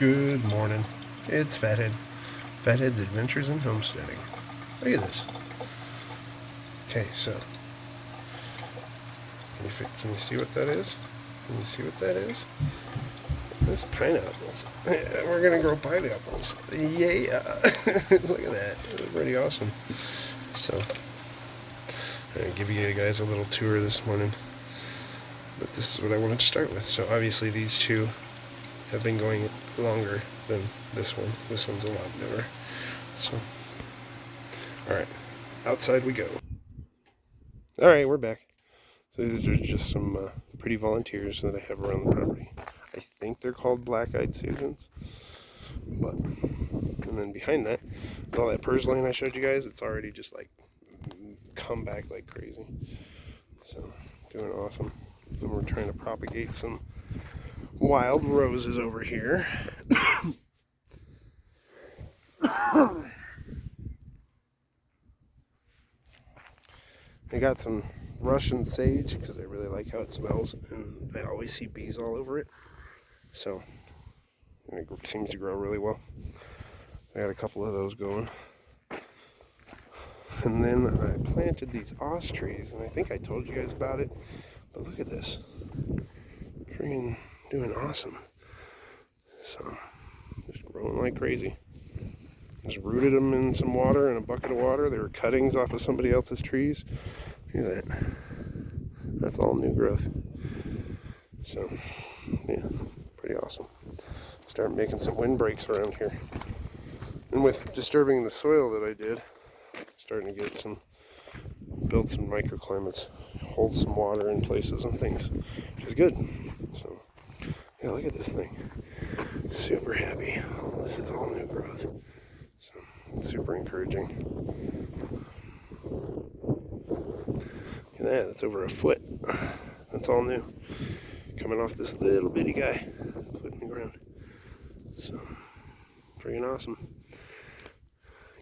Good morning. It's Fathead. Fathead's Adventures in Homesteading. Look at this. Okay, so can you see what that is? Can you see what that is? That's pineapples. Yeah, we're gonna grow pineapples. Yeah! Look at that. That's pretty awesome. So, I'm gonna give you guys a little tour this morning. But this is what I wanted to start with. So obviously these two have been going longer than this one. This one's a lot newer. So, alright, outside we go. Alright, we're back. So these are just some pretty volunteers that I have around the property. I think they're called black-eyed Susans. But, and then behind that, all that purslane I showed you guys, it's already just like come back like crazy. So, doing awesome. And we're trying to propagate some wild roses over here. I got some Russian sage because I really like how it smells, and I always see bees all over it. So it seems to grow really well. I got a couple of those going. And then I planted these os trees, and I think I told you guys about it. But look at this. Freaking doing awesome. So, just growing like crazy. Just rooted them in some water, in a bucket of water. They were cuttings off of somebody else's trees. Look at that. That's all new growth. So, yeah, pretty awesome. Start making some windbreaks around here. And with disturbing the soil that I did, starting to get some, build some microclimates, hold some water in places and things, which is good. So, yeah, look at this thing. Super happy. This is all new growth. So, it's super encouraging. Look at that, that's over a foot. That's all new. Coming off this little bitty guy, foot in the ground. So, freaking awesome.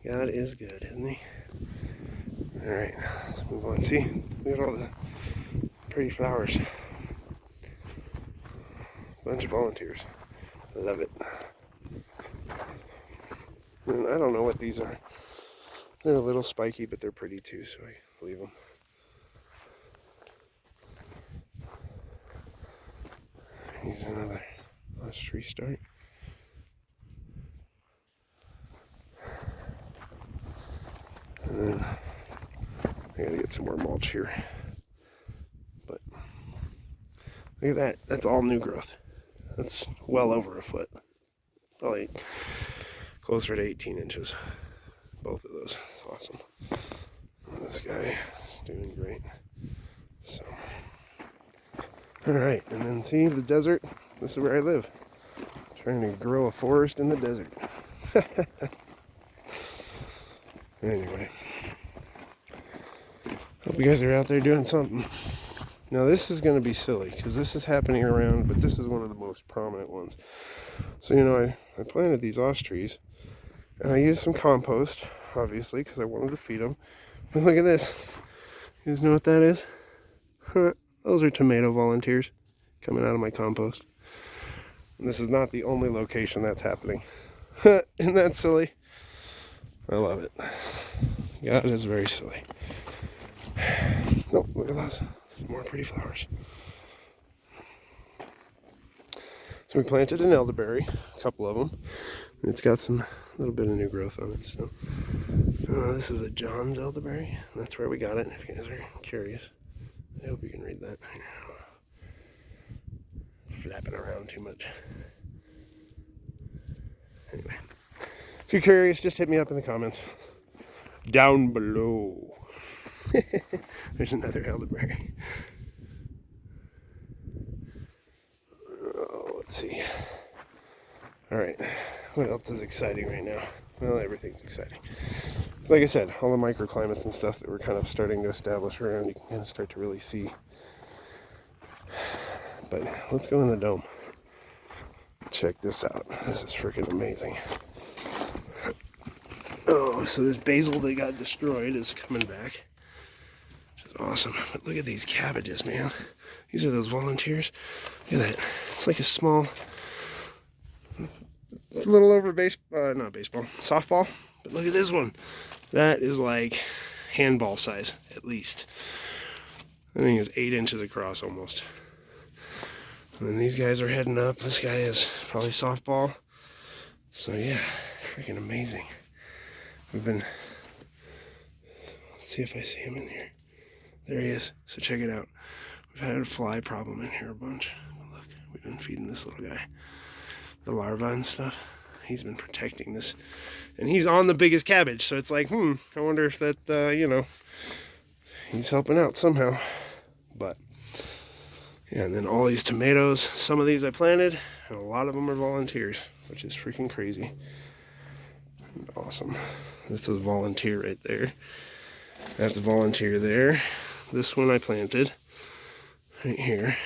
God is good, isn't he? Alright, let's move on. See, look at all the pretty flowers. Bunch of volunteers. I love it. And I don't know what these are. They're a little spiky, but they're pretty too, so I leave them. Here's another last tree start. And then I gotta get some more mulch here. But look at that. That's all new growth. That's well over a foot. Probably closer to 18 inches. Both of those. It's awesome. And this guy is doing great. So, alright, and then see the desert. This is where I live. Trying to grow a forest in the desert. Anyway, hope you guys are out there doing something. Now this is going to be silly because this is happening around, but this is one of the most prominent ones. So, you know, I planted these os trees, and I used some compost, obviously, because I wanted to feed them. But look at this. You guys know what that is? Those are tomato volunteers coming out of my compost. And this is not the only location that's happening. Isn't that silly? I love it. God is very silly. Oh, look at those. More pretty flowers. So we planted an elderberry, a couple of them. It's got some little bit of new growth on it. So this is a John's elderberry. That's where we got it. If you guys are curious, I hope you can read that. Flapping around too much. Anyway, if you're curious, just hit me up in the comments down below. There's another elderberry. Oh, let's see. Alright, what else is exciting right now? Well, everything's exciting. Like I said, all the microclimates and stuff that we're kind of starting to establish around, you can kind of start to really see. But let's go in the dome. Check this out. This is freaking amazing. Oh, so this basil that got destroyed is coming back. Which is awesome. But look at these cabbages, man. These are those volunteers. Look at that. It's like a small a little over not baseball, softball. But look at this one. That is like handball size, at least. I think it's 8 inches across almost. And then these guys are heading up. This guy is probably softball. So yeah, freaking amazing. We've been, let's see if I see him in here. There he is. So check it out. We've had a fly problem in here a bunch. But look, we've been feeding this little guy the larvae and stuff. He's been protecting this. And he's on the biggest cabbage. So it's like, I wonder if that, you know, he's helping out somehow. But yeah, and then all these tomatoes. Some of these I planted, and a lot of them are volunteers, which is freaking crazy. And awesome. This is volunteer right there. That's a volunteer there. This one I planted right here.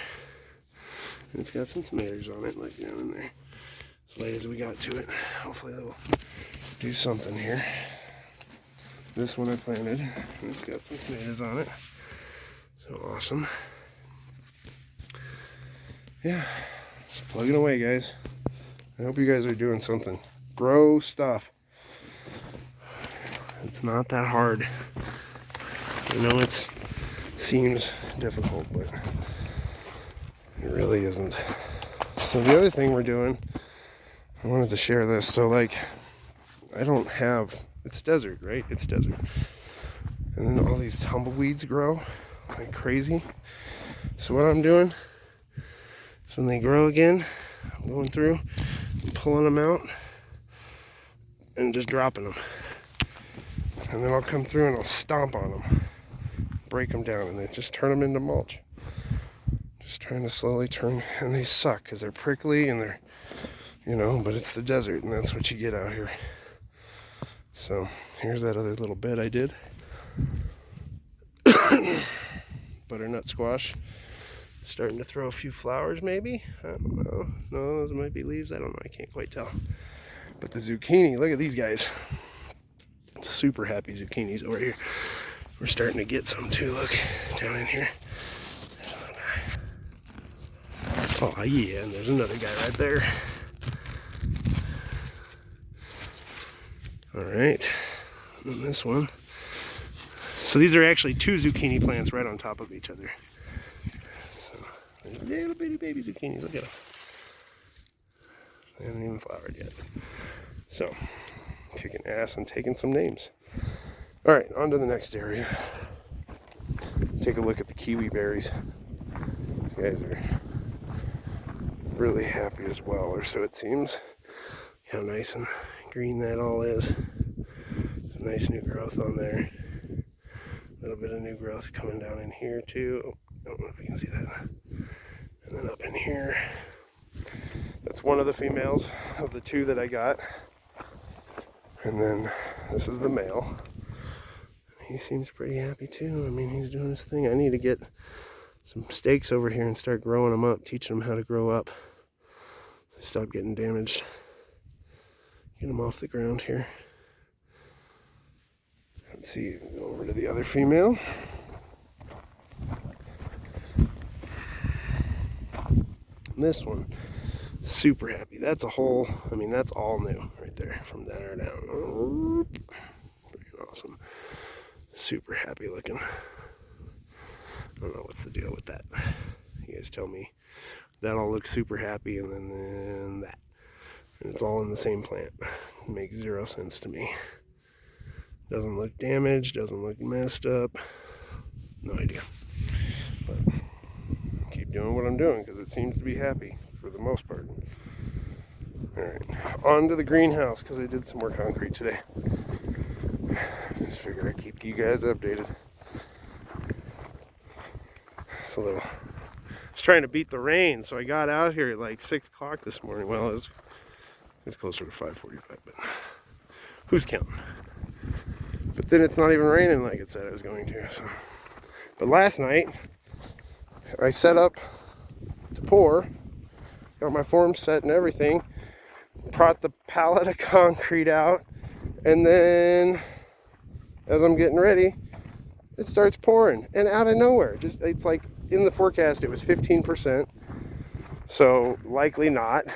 And it's got some tomatoes on it, like down in there. As late as we got to it. Hopefully they'll do something here. This one I planted, and it's got some tomatoes on it. So awesome. Yeah, just plugging away, guys. I hope you guys are doing something. Grow stuff. It's not that hard. I know it seems difficult, but it really isn't. So the other thing we're doing, I wanted to share this. So like, I don't have, it's desert, right? It's desert. And then all these tumbleweeds grow like crazy. So what I'm doing, so when they grow again, I'm going through and pulling them out and just dropping them. And then I'll come through and I'll stomp on them, break them down, and then just turn them into mulch. Just trying to slowly turn, and they suck because they're prickly and they're, you know, but it's the desert and that's what you get out here. So here's that other little bed I did. Butternut squash. Starting to throw a few flowers maybe. I don't know. No, those might be leaves. I don't know. I can't quite tell. But the zucchini, look at these guys. Super happy zucchinis over here. We're starting to get some too. Look down in here. There's a little guy. Oh yeah, and there's another guy right there. Alright. And this one. So these are actually 2 zucchini plants right on top of each other. So there's little bitty baby zucchinis. Look at them. They haven't even flowered yet. So, kicking ass and taking some names. Alright, on to the next area. Take a look at the kiwi berries. These guys are really happy as well, or so it seems. How nice and green that all is. Some nice new growth on there. A little bit of new growth coming down in here too. Oh, I don't know if you can see that. And then up in here. That's one of the females of the 2 that I got. And then this is the male. He seems pretty happy too. I mean, he's doing his thing. I need to get some stakes over here and start growing them up, teaching them how to grow up. Stop getting damaged. Get them off the ground here. Let's see, go over to the other female. This one, super happy. That's a whole, I mean, that's all new right there from there down. Pretty awesome. Super happy looking. I don't know what's the deal with that. You guys tell me. That all looks super happy, and then that. And it's all in the same plant. It makes 0 sense to me. Doesn't look damaged, doesn't look messed up. No idea. But keep doing what I'm doing because it seems to be happy for the most part. Alright, on to the greenhouse because I did some more concrete today. Just figure I'd keep you guys updated. It's a little, I was trying to beat the rain, so I got out here at like 6 o'clock this morning. Well, it's closer to 5:45, but who's counting? But then it's not even raining like it said it was going to. So. But last night, I set up to pour, got my form set and everything, brought the pallet of concrete out, and then as I'm getting ready, it starts pouring. And out of nowhere, just it's like in the forecast it was 15%, so likely not.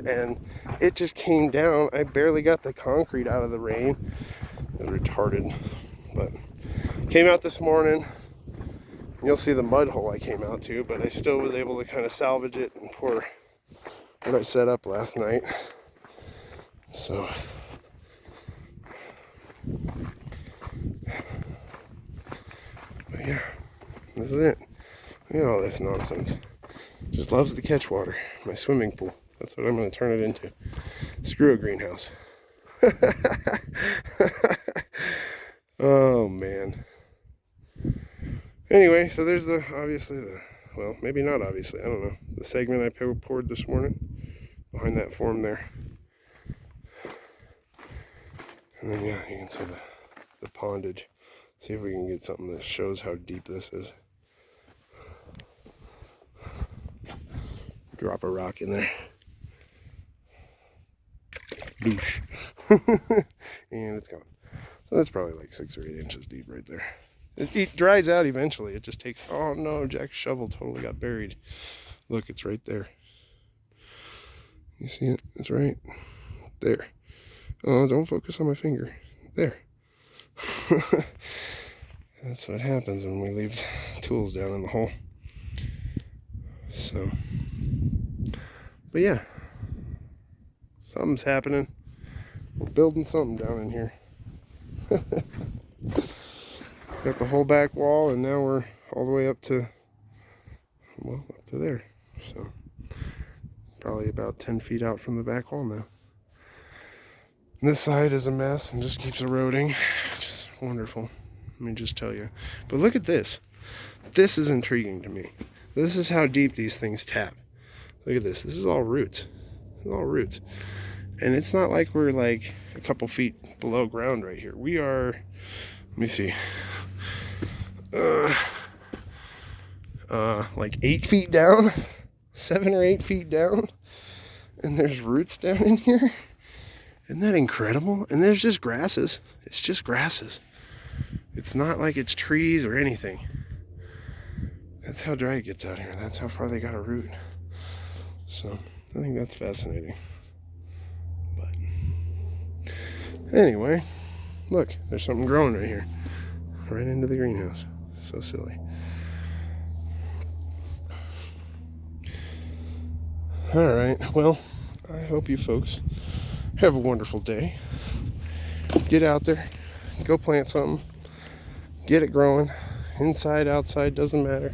and it just came down. I barely got the concrete out of the rain. It was retarded, but came out this morning. You'll see the mud hole I came out to, but I still was able to kind of salvage it and pour what I set up last night. So but yeah, this is it. Look at all this nonsense. Just loves to catch water. My swimming pool. That's what I'm going to turn it into. Screw a greenhouse. Oh man. Anyway, so there's obviously well, maybe not obviously, I don't know, the segment I poured this morning behind that form there. And then yeah, you can see the pondage. See if we can get something that shows how deep this is. Drop a rock in there. Douche. And it's gone. So that's probably like 6 or 8 inches deep right there. It dries out eventually. It just takes, oh no, Jack's shovel totally got buried. Look, it's right there. You see it? It's right there. Oh, don't focus on my finger. There. That's what happens when we leave tools down in the hole. So, but yeah, something's happening. We're building something down in here. Got the whole back wall, and now we're all the way up to, well, up to there. So, probably about 10 feet out from the back wall now. And this side is a mess and just keeps eroding. Just wonderful. Let me just tell you. But look at this. This is intriguing to me. This is how deep these things tap. Look at this. This is all roots. This is all roots. And it's not like we're like a couple feet below ground right here. We are, let me see, like 8 feet down, 7 or 8 feet down. And there's roots down in here. Isn't that incredible? And there's just grasses. It's just grasses. It's not like it's trees or anything. That's how dry it gets out here. That's how far they got a root. So I think that's fascinating. But anyway, look, there's something growing right here. Right into the greenhouse. So silly. Alright, well, I hope you folks have a wonderful day. Get out there, go plant something, get it growing. Inside, outside, doesn't matter.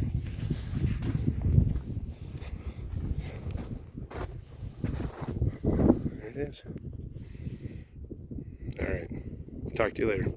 There it is. Alright, talk to you later.